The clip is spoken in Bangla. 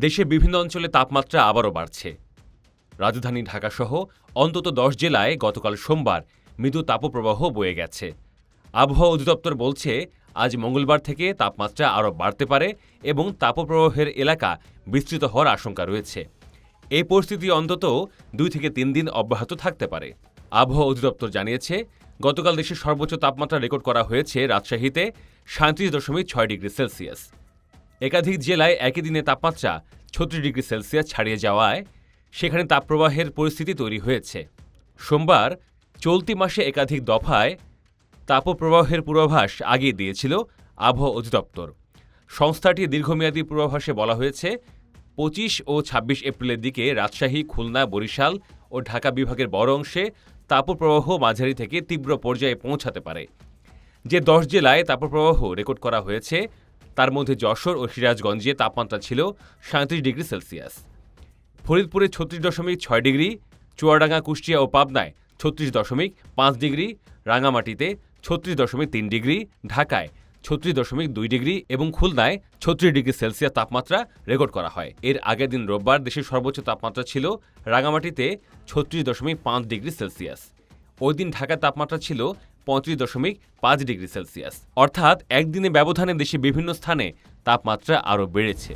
দেশের বিভিন্ন অঞ্চলে তাপমাত্রা আবারও বাড়ছে। রাজধানী ঢাকাসহ অন্তত ১০ জেলায় গতকাল সোমবার মৃদু তাপপ্রবাহ বয়ে গেছে। আবহাওয়া অধিদপ্তর বলছে, আজ মঙ্গলবার থেকে তাপমাত্রা আরও বাড়তে পারে এবং তাপপ্রবাহের এলাকা বিস্তৃত হওয়ার আশঙ্কা রয়েছে। এই পরিস্থিতি অন্তত ২ থেকে ৩ দিন অব্যাহত থাকতে পারে। আবহাওয়া অধিদপ্তর জানিয়েছে, গতকাল দেশের সর্বোচ্চ তাপমাত্রা রেকর্ড করা হয়েছে রাজশাহীতে ৩৭.৬ ডিগ্রি সেলসিয়াস। একাধিক জেলায় একই দিনে তাপমাত্রা ৩৬ ডিগ্রি সেলসিয়াস ছাড়িয়ে যাওয়ায় সেখানে তাপপ্রবাহের পরিস্থিতি তৈরি হয়েছে। সোমবার চলতি মাসে একাধিক দফায় তাপপ্রবাহের পূর্বাভাস আগিয়ে দিয়েছিল আবহাওয়া অধিদপ্তর। সংস্থাটির দীর্ঘমেয়াদী পূর্বাভাসে বলা হয়েছে, ২৫ ও ২৬ এপ্রিলের দিকে রাজশাহী, খুলনা, বরিশাল ও ঢাকা বিভাগের বড় অংশে তাপপ্রবাহ মাঝারি থেকে তীব্র পর্যায়ে পৌঁছাতে পারে। যে ১০ জেলায় তাপপ্রবাহ রেকর্ড করা হয়েছে তার মধ্যে যশোর ও সিরাজগঞ্জে তাপমাত্রা ছিল ৩৭ ডিগ্রি সেলসিয়াস, ফরিদপুরে ৩৬.৬ ডিগ্রি, চুয়াডাঙ্গা, কুষ্টিয়া ও পাবনায় ৩৬.৫ ডিগ্রি, রাঙামাটিতে ৩৬.৩ ডিগ্রি, ঢাকায় ৩৬.২ ডিগ্রি এবং খুলনায় ৩৬ ডিগ্রি সেলসিয়াস তাপমাত্রা রেকর্ড করা হয়। এর আগের দিন রোববার দেশের সর্বোচ্চ তাপমাত্রা ছিল রাঙামাটিতে ৩৬.৫ ডিগ্রি সেলসিয়াস। ওই দিন ঢাকার তাপমাত্রা ছিল ৩৫.৫ ডিগ্রি সেলসিয়াস। অর্থাৎ একদিনে ব্যবধানে দেশে বিভিন্ন স্থানে তাপমাত্রা আরও বেড়েছে।